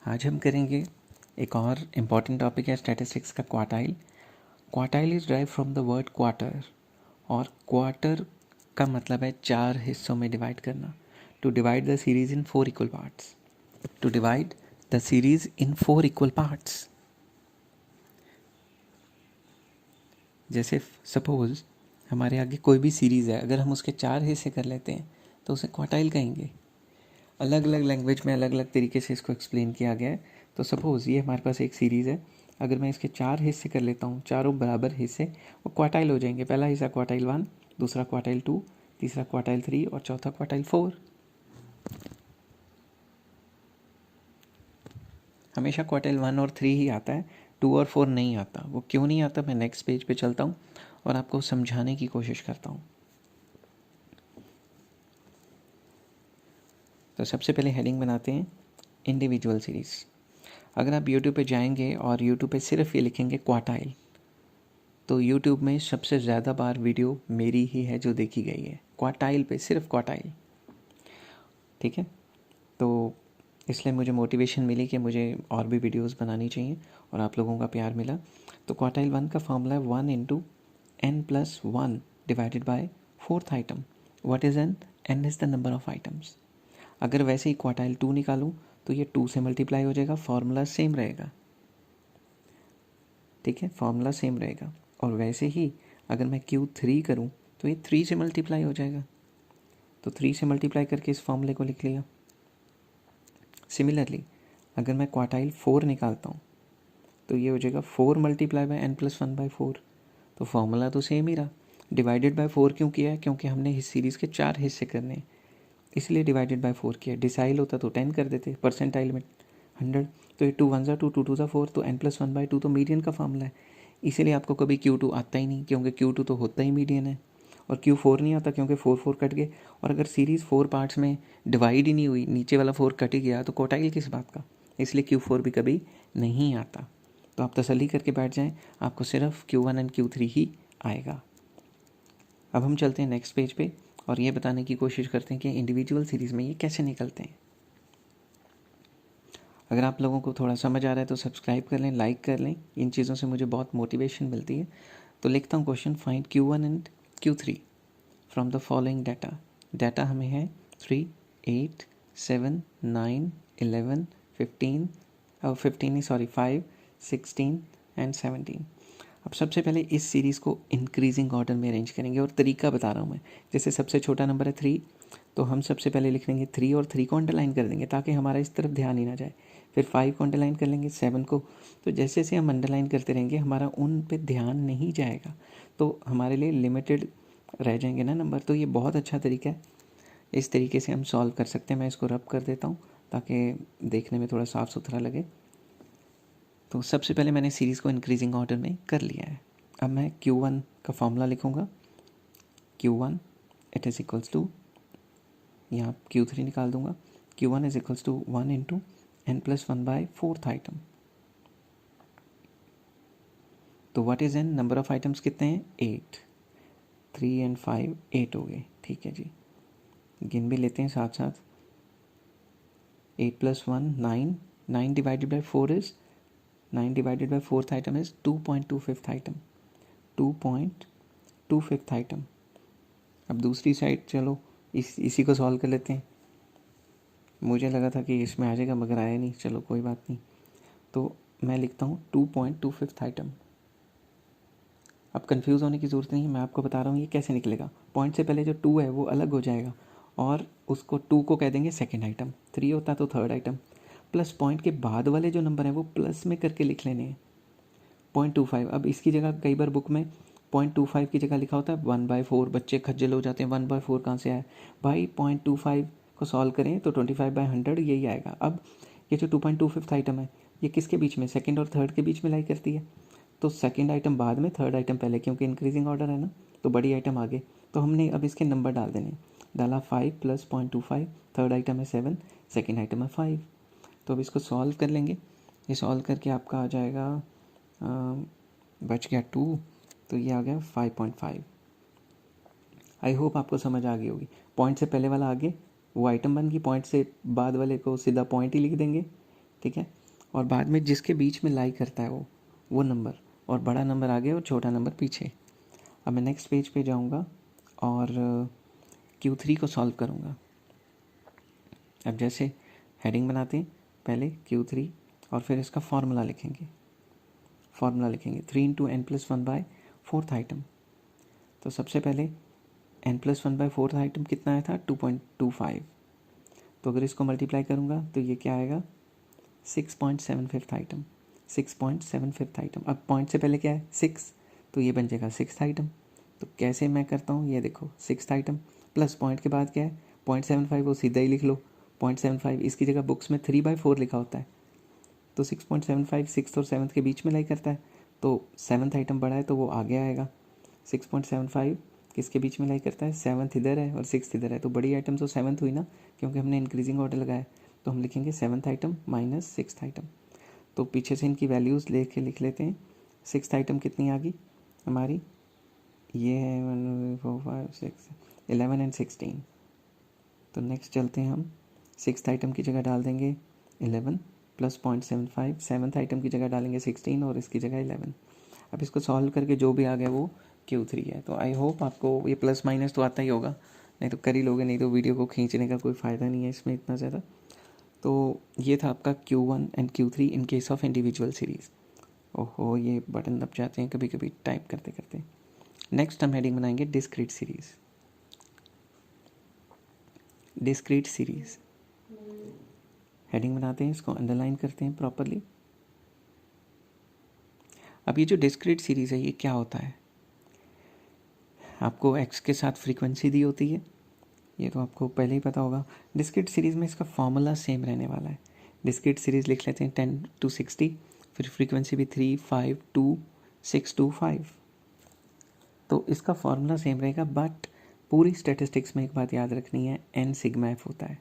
आज हम करेंगे एक और इम्पॉर्टेंट टॉपिक है स्टैटिस्टिक्स का quartile. Quartile is drive from the word quarter और क्वार्टर का मतलब है 4 हिस्सों में डिवाइड करना। To divide the series in 4 equal parts. To divide the series in 4 equal parts. जैसे सपोज हमारे आगे कोई भी सीरीज़ है, अगर हम उसके 4 हिस्से कर लेते हैं तो उसे क्वार्टाइल कहेंगे। अलग अलग लैंग्वेज में अलग अलग तरीके से इसको एक्सप्लेन किया गया है। तो सपोज़ ये हमारे पास एक सीरीज़ है, अगर मैं इसके 4 हिस्से कर लेता हूँ, चारों बराबर हिस्से, वो क्वार्टाइल हो जाएंगे। पहला हिस्सा क्वार्टाइल 1, दूसरा क्वार्टाइल 2, तीसरा क्वार्टाइल 3 और चौथा क्वार्टाइल 4। हमेशा क्वार्टाइल 1 और 3 ही आता है, 2 और 4 नहीं आता। वो क्यों नहीं आता, मैं नेक्स्ट पेज पे चलता हूँ और आपको समझाने की कोशिश करता हूँ। तो सबसे पहले हेडिंग बनाते हैं इंडिविजुअल सीरीज़। अगर आप YouTube पे जाएंगे और YouTube पे सिर्फ ये लिखेंगे क्वार्टाइल, तो YouTube में सबसे ज़्यादा बार वीडियो मेरी ही है जो देखी गई है, क्वार्टाइल पे, सिर्फ क्वार्टाइल। ठीक है, तो इसलिए मुझे मोटिवेशन मिली कि मुझे और भी वीडियोस बनानी चाहिए और आप लोगों का प्यार मिला। तो क्वार्टाइल 1 का फॉर्मूला है 1 into n+1 divided by 4th item. What is n? n is the number of items. अगर वैसे ही क्वार्टाइल 2 निकालूं तो ये 2 से मल्टीप्लाई हो जाएगा, फार्मूला सेम रहेगा। ठीक है, फार्मूला सेम रहेगा। और वैसे ही अगर मैं Q3 करूं तो ये 3 से मल्टीप्लाई हो जाएगा, तो 3 से मल्टीप्लाई करके इस फार्मूले को लिख लिया। सिमिलरली अगर मैं क्वार्टाइल 4 निकालता हूँ तो ये हो जाएगा 4 मल्टीप्लाई बाय n+1/4। तो फार्मूला तो सेम ही रहा। डिवाइडेड बाय 4 क्यों किया है? क्योंकि हमने इस सीरीज़ के 4 हिस्से करने हैं, इसलिए डिवाइडेड बाय 4 किया। डिसाइल होता तो 10 कर देते, परसेंटाइल में 100। तो ये 2 1 2 2 2 4, तो n+1/2 तो मीडियन का फार्मूला है। इसीलिए आपको कभी Q2 आता ही नहीं, क्योंकि Q2 तो होता ही मीडियन है। और Q4 नहीं आता क्योंकि 4 4 कट गए। और अगर सीरीज़ 4 पार्ट्स में डिवाइड ही नहीं हुई, नीचे वाला 4 कट ही गया, तो क्वार्टाइल किस बात का? इसलिए Q4 भी कभी नहीं आता। तो आप तसल्ली करके बैठ जाएं, आपको सिर्फ Q1 और Q3 ही आएगा। अब हम चलते हैं नेक्स्ट पेज पे और ये बताने की कोशिश करते हैं कि इंडिविजुअल सीरीज़ में ये कैसे निकलते हैं। अगर आप लोगों को थोड़ा समझ आ रहा है तो सब्सक्राइब कर लें, लाइक कर लें, इन चीज़ों से मुझे बहुत मोटिवेशन मिलती है। तो लिखता हूँ question, find Q1 and Q3 from the following data. Data हमें है 3, 8, 7, 9, 11, 15 और 15 नहीं सॉरी 5, 16 एंड 17। अब सबसे पहले इस सीरीज़ को इंक्रीजिंग ऑर्डर में अरेंज करेंगे और तरीका बता रहा हूँ मैं। जैसे सबसे छोटा नंबर है 3, तो हम सबसे पहले लिख लेंगे 3 और 3 को अंडरलाइन कर देंगे ताकि हमारा इस तरफ ध्यान ही ना जाए। फिर 5 को अंडरलाइन कर लेंगे, 7 को। तो जैसे जैसे हम अंडरलाइन करते रहेंगे हमारा उन पे ध्यान नहीं जाएगा, तो हमारे लिए लिमिटेड रह जाएंगे ना नंबर। तो ये बहुत अच्छा तरीका है, इस तरीके से हम सॉल्व कर सकते हैं। मैं इसको रब कर देता हूँ ताकि देखने में थोड़ा साफ़ सुथरा लगे। तो सबसे पहले मैंने सीरीज़ को इंक्रीजिंग ऑर्डर में कर लिया है। अब मैं Q1 का फॉर्मूला लिखूँगा। Q1 it is equals to, यहाँ Q3 निकाल दूँगा। Q1 is equals to 1 into n+1/4th item. तो what is n? Number of items कितने हैं? 8। 3 एंड 5 8 हो गए। ठीक है जी, गिन भी लेते हैं साथ साथ। 8 + 1 9, 9 divided by 4 is 9 divided by 4th item is 2.25th item. 2.25th item. अब दूसरी साइड चलो इसी को सॉल्व कर लेते हैं। मुझे लगा था कि इसमें आ जाएगा मगर आया नहीं, चलो कोई बात नहीं। तो मैं लिखता हूँ 2.25th आइटम। अब कंफ्यूज होने की ज़रूरत नहीं है, मैं आपको बता रहा हूँ ये कैसे निकलेगा। पॉइंट से पहले जो 2 है वो अलग हो जाएगा और उसको 2 को कह देंगे सेकेंड आइटम, 3 होता तो थर्ड आइटम, प्लस पॉइंट के बाद वाले जो नंबर हैं वो प्लस में करके लिख लेने हैं। 0.25। अब इसकी जगह कई बार बुक में 0.25 की जगह लिखा होता है 1/4। बच्चे खज्जल हो जाते हैं, 1/4 कहाँ से आया भाई। 0.25 को सॉल्व करें तो 25/100 यही आएगा। अब ये जो 2.25th आइटम है ये किसके बीच में, सेकंड और थर्ड के बीच में लाई करती है। तो सेकंड आइटम बाद में, थर्ड आइटम पहले, क्योंकि इंक्रीजिंग ऑर्डर है ना, तो बड़ी आइटम आगे। तो हमने अब इसके नंबर डाल देने, डाला 5 + 0.25, थर्ड आइटम है 7, सेकेंड आइटम है 5। तो अब इसको सॉल्व कर लेंगे। ये सॉल्व करके आपका आ जाएगा, बच गया 2, तो ये आ गया 5.5। आई होप आपको समझ आ गई होगी। पॉइंट से पहले वाला आगे वो आइटम बन गई, पॉइंट से बाद वाले को सीधा पॉइंट ही लिख देंगे। ठीक है, और बाद में जिसके बीच में लाई करता है वो नंबर, और बड़ा नंबर आगे और छोटा नंबर पीछे। अब मैं नेक्स्ट पेज पे जाऊंगा और Q3 को सॉल्व करूंगा। अब जैसे हेडिंग बनाते हैं, पहले Q3 और फिर इसका फॉर्मूला लिखेंगे। 3 into n plus 1 by fourth item. तो सबसे पहले n plus 1 by fourth item कितना आया था 2.25। तो अगर इसको मल्टीप्लाई करूँगा तो ये क्या आएगा 6.75 आइटम। 6.75 आइटम। अब पॉइंट से पहले क्या है 6, तो ये बन जाएगा 6th आइटम। तो कैसे मैं करता हूँ, ये देखो 6th आइटम प्लस पॉइंट के बाद क्या है 0.75, वो सीधा ही लिख लो 0.75। इसकी जगह बुक्स में 3/4 लिखा होता है, तो 6.75 6th और 7th के बीच में लाई करता है। तो 7th आइटम बड़ा है तो वो आगे आएगा। 6.75 किसके बीच में लाई करता है, 7th इधर है और 6th इधर है, तो बड़ी आइटम तो 7th हुई ना, क्योंकि हमने इंक्रीजिंग ऑर्डर लगाया। तो हम लिखेंगे 7th item minus 6th item. तो पीछे से इनकी वैल्यूज़ लेके लिख लेते हैं। 6th आइटम कितनी आ गई हमारी, ये है 1 4 5 6 11 एंड 16। तो नेक्स्ट चलते हैं हम 6th आइटम की जगह डाल देंगे 11 प्लस 0.75। 7th आइटम की जगह डालेंगे 16 और इसकी जगह 11। अब इसको सॉल्व करके जो भी आ गया वो Q3 है। तो आई होप आपको ये प्लस माइनस तो आता ही होगा, नहीं तो कर ही लोगे, नहीं तो वीडियो को खींचने का कोई फ़ायदा नहीं है इसमें इतना ज़्यादा। तो ये था आपका Q1 and Q3 in case of individual series. ओहो, ये बटन दब जाते हैं कभी कभी टाइप करते करते। नेक्स्ट हम हेडिंग बनाएंगे discrete series. Discrete series heading बनाते हैं, इसको अंडरलाइन करते हैं प्रॉपरली। अब ये जो डिस्क्रीट सीरीज़ है ये क्या होता है, आपको x के साथ फ्रीक्वेंसी दी होती है, ये तो आपको पहले ही पता होगा। डिस्क्रीट सीरीज़ में इसका फॉर्मूला सेम रहने वाला है। डिस्क्रीट सीरीज़ लिख लेते हैं 10 to 60, फिर फ्रीक्वेंसी भी 3 5 2 6 2 5। तो इसका फॉर्मूला सेम रहेगा, बट पूरी स्टैटिस्टिक्स में एक बात याद रखनी है, n सिग्मा f होता है।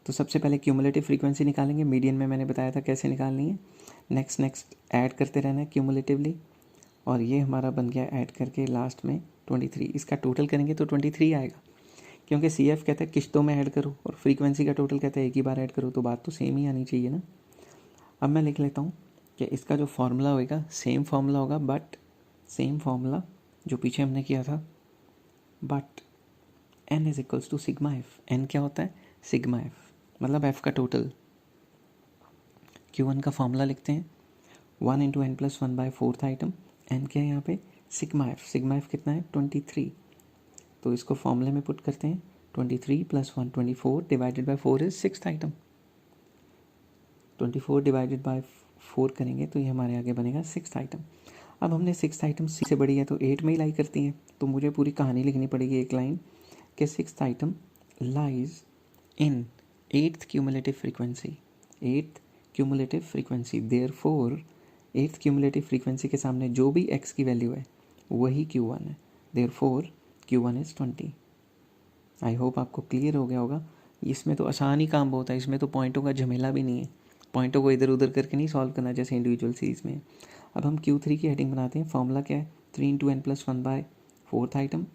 तो सबसे पहले क्यूमुलेटिव फ्रीक्वेंसी निकालेंगे, मीडियन में मैंने बताया था कैसे निकालनी है। नेक्स्ट ऐड करते रहना है क्यूमुलेटिवली, और ये हमारा बन गया ऐड करके लास्ट में 23। इसका टोटल करेंगे तो 23 आएगा, क्योंकि CF कहता है किश्तों में ऐड करो और फ्रीक्वेंसी का टोटल कहता है एक ही बार ऐड करो, तो बात तो सेम ही आनी चाहिए ना। अब मैं लिख लेता हूँ कि इसका जो फॉर्मूला होगा सेम फॉर्मूला होगा, बट सेम फॉर्मूला जो पीछे हमने किया था, but n is equals to sigma f. n क्या होता है सिग्मा एफ, मतलब f का टोटल। Q1 का फॉर्मूला लिखते हैं 1 into n plus 1 by fourth item. n क्या है यहाँ पे सिग्मा एफ। सिग्मा एफ कितना है 23। तो इसको फॉर्मूले में पुट करते हैं 23 plus 1 24 divided by 4 is 6th item. 24 divided by 4 करेंगे तो ये हमारे आगे बनेगा 6th आइटम। अब हमने 6th आइटम C से बड़ी है तो 8 में ही लाई करती है, तो मुझे पूरी कहानी लिखनी पड़ेगी एक लाइन कि 6th item lies in 8th cumulative frequency. 8th cumulative frequency, therefore 8th cumulative frequency के सामने जो भी x की वैल्यू है वही Q1 है, therefore Q1 is 20। I hope आपको क्लियर हो गया होगा। इसमें तो आसान ही काम बहुत है, इसमें तो पॉइंटों का झमेला भी नहीं है, पॉइंटों को इधर उधर करके नहीं सॉल्व करना जैसे इंडिविजुअल सीरीज़ में। अब हम Q3 की हेडिंग बनाते हैं। फॉर्मूला क्या है 3 into n plus 1 by fourth item.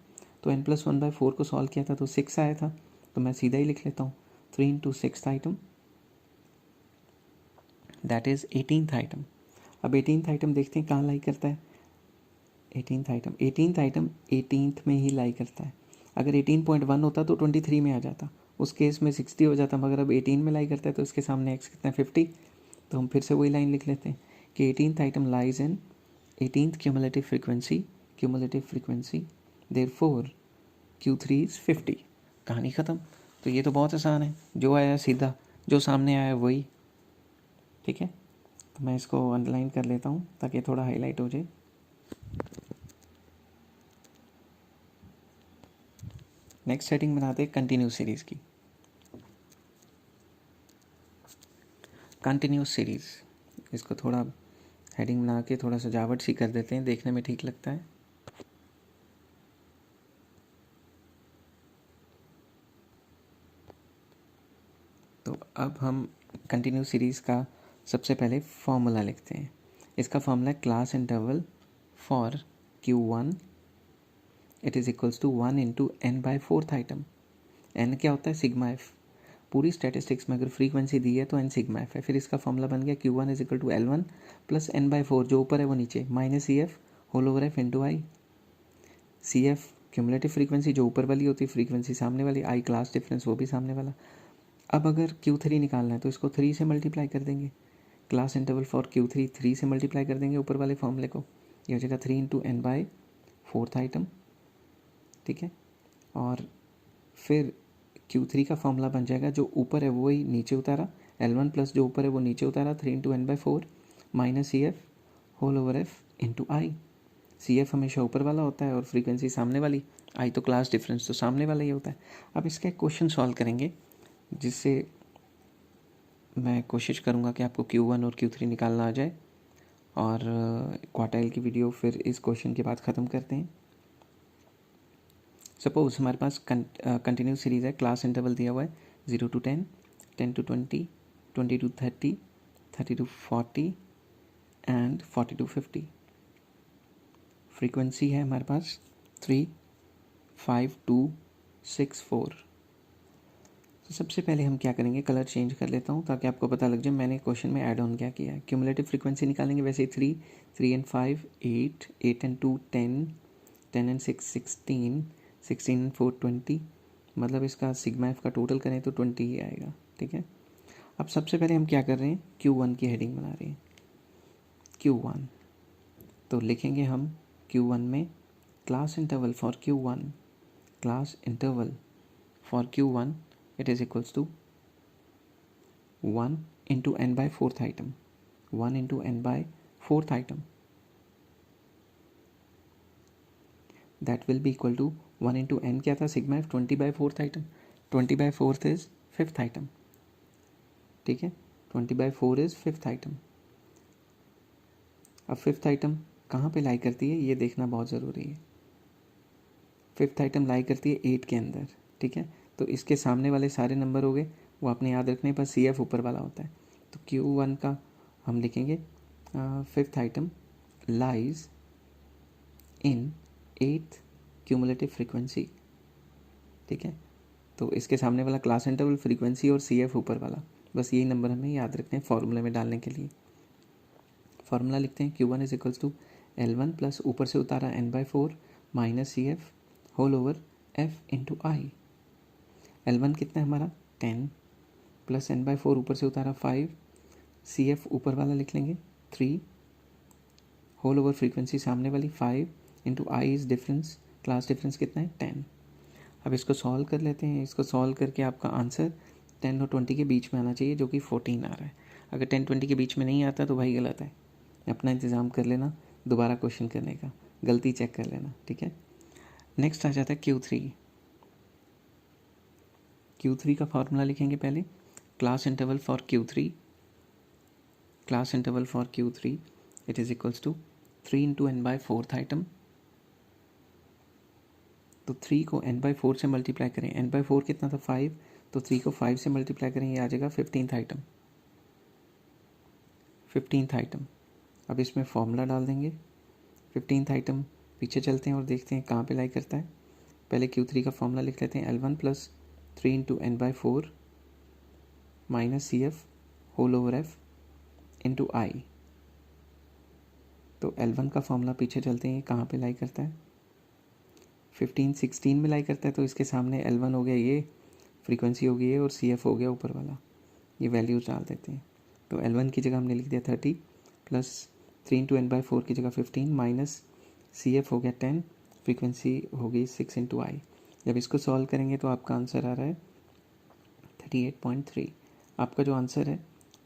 तो n प्लस 1 बाय 4 को सॉल्व किया था तो 6 आया था, तो मैं सीधा ही लिख लेता हूँ 3 into 6th item, that is 18th item. अब 18th आइटम देखते हैं कहाँ लाई करता है। 18th आइटम 18th में ही लाई करता है। अगर 18.1 होता तो 23 में आ जाता, उस केस में 60 हो जाता, मगर अब 18 में लाई करता है तो इसके सामने x कितना है 50। तो हम फिर से वही लाइन लिख लेते हैं कि 18th item lies in 18th cumulative frequency therefore Q3 is 50। कहानी ख़त्म। तो ये तो बहुत आसान है, जो आया सीधा, जो सामने आया वही। ठीक है, तो मैं इसको अंडरलाइन कर लेता हूँ ताकि थोड़ा हाईलाइट हो जाए। नेक्स्ट सेटिंग बनाते हैं कंटिन्यूस सीरीज़ की। कंटिन्यूस सीरीज़, इसको थोड़ा हेडिंग बना के थोड़ा सजावट सी कर देते हैं, देखने में ठीक लगता है। तो अब हम कंटिन्यूस सीरीज़ का सबसे पहले फॉर्मूला लिखते हैं। इसका फॉर्मूला है class interval for Q1 it is equals to 1 into n by fourth item. n क्या होता है सिग्मा एफ, पूरी स्टैटिस्टिक्स में अगर फ्रीक्वेंसी दी है तो एन सिग्मा एफ है। फिर इसका फॉर्मूला बन गया Q1 is equal to L1 plus N/4, जो ऊपर है वो नीचे, minus c f whole over f into i. C f cumulative frequency जो ऊपर वाली होती है, फ्रीक्वेंसी सामने वाली, आई क्लास डिफरेंस वो भी सामने वाला। अब अगर Q3 निकालना है तो इसको 3 से मल्टीप्लाई कर देंगे, क्लास इंटरवल फॉर Q3 3 से मल्टीप्लाई कर देंगे ऊपर वाले फॉर्मूले को, ये हो जाएगा 3 इंटू N/4 आइटम, ठीक है। और फिर Q3 का फॉर्मूला बन जाएगा, जो ऊपर है वो ही नीचे उतारा, L1 प्लस जो ऊपर है वो नीचे उतारा, 3 into N/4 minus c f whole over f into i. C f हमेशा ऊपर वाला होता है और फ्रीक्वेंसी सामने वाली, आई तो क्लास डिफरेंस तो सामने वाला ही होता है। अब इसका एक क्वेश्चन सॉल्व करेंगे, जिससे मैं कोशिश करूँगा कि आपको Q1 और Q3 निकालना आ जाए, और क्वार्टाइल की वीडियो फिर इस क्वेश्चन के बाद ख़त्म करते हैं। सपोज हमारे पास कंटिन्यूस सीरीज़ है, क्लास इंटरवल दिया हुआ है 0 to 10, 10 to 20, 20 to 30, 30 to 40 and 40 to 50। Frequency है हमारे पास 3, 5, 2, 6, 4। तो सबसे पहले हम क्या करेंगे, कलर चेंज कर लेता हूँ ताकि आपको पता लग जाए मैंने क्वेश्चन में ऐड ऑन क्या किया है। क्यूमुलेटिव फ्रीक्वेंसी निकालेंगे, वैसे 3, 3 and 5 8, 8 and 2 10, 10 and 6 16, 16 and 4 20, मतलब इसका सिग्मा एफ का टोटल करें तो 20 ही आएगा, ठीक है। अब सबसे पहले हम क्या कर रहे हैं, Q1 की हेडिंग बना रहे हैं, Q1। तो लिखेंगे हम Q1 में class interval for Q1, class interval for Q1 it is equals to 1 into N/4 item, 1 into N/4 item, that will be equal to 1 into N क्या था, sigma F 20/4 item, 20/4 is 5th item, ठीक है, 20/4 is 5th item। अब 5th item कहाँ पे लाई करती है ये देखना बहुत ज़रूरी है। 5th item लाई करती है 8 के अंदर, ठीक है। तो इसके सामने वाले सारे नंबर हो गए, वो आपने याद रखने पर सी एफ ऊपर वाला होता है। तो Q1 का हम लिखेंगे 5th item lies in 8th cumulative frequency, ठीक है। तो इसके सामने वाला क्लास इंटरवल, फ्रीक्वेंसी और सी एफ ऊपर वाला, बस यही नंबर हमें याद रखने हैं फॉर्मूले में डालने के लिए। फार्मूला लिखते हैं Q1 is equals to L1 plus ऊपर से उतारा N/4 minus c f whole over f into i. L1 कितना है हमारा 10 प्लस N/4 ऊपर से उतारा 5, सी एफ ऊपर वाला लिख लेंगे 3 होल ओवर फ्रीक्वेंसी सामने वाली 5 into I is difference, class difference कितना है 10। अब इसको सॉल्व कर लेते हैं। इसको सॉल्व करके आपका आंसर 10 और 20 के बीच में आना चाहिए, जो कि 14 आ रहा है। अगर 10 20 के बीच में नहीं आता तो भाई गलत है, अपना इंतज़ाम कर लेना दोबारा क्वेश्चन करने का, गलती चेक कर लेना, ठीक है। नेक्स्ट आ जाता है Q3 का फार्मूला लिखेंगे पहले, class interval for Q3, class interval for Q3 it is equals to 3 into N/4 item. तो 3 को N/4 से मल्टीप्लाई करें, N/4 कितना था 5, तो 3 को 5 से मल्टीप्लाई करें, ये आ जाएगा 15th आइटम, 15th आइटम। अब इसमें फॉर्मूला डाल देंगे 15th आइटम, पीछे चलते हैं और देखते हैं कहाँ पे लाई करता है। पहले Q3 का फॉर्मूला लिख लेते हैं, L1 plus 3 into N/4 minus c f whole over f into i. तो L1 का फॉर्मूला पीछे चलते हैं, कहाँ पे लाई करता है 15 16 में लाई करता है। तो इसके सामने L1 हो गया ये, फ्रीक्वेंसी हो गई है, और सी एफ हो गया ऊपर वाला, ये वैल्यूज डाल देते हैं। तो L1 की जगह हमने लिख दिया 30 प्लस 3 इंटू N/4 की जगह 15 माइनस सी एफ हो गया 10, फ्रीक्वेंसी हो गई 6 इंटू आई। जब इसको सॉल्व करेंगे तो आपका आंसर आ रहा है 38.3। आपका जो आंसर है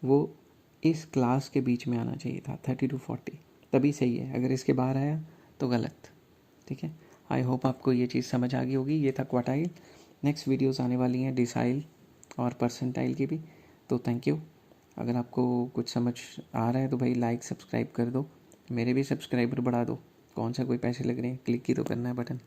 वो इस क्लास के बीच में आना चाहिए था, 30 to 40, तभी सही है। अगर इसके बाहर आया तो गलत, ठीक है। आई होप आपको ये चीज़ समझ आ गई होगी। ये था क्वार्टाइल। नेक्स्ट वीडियोस आने वाली हैं डिसाइल और परसेंटाइल की भी। तो थैंक यू। अगर आपको कुछ समझ आ रहा है तो भाई लाइक सब्सक्राइब कर दो, मेरे भी सब्सक्राइबर बढ़ा दो। कौन सा कोई पैसे लग रहे हैं, क्लिक ही तो करना है बटन।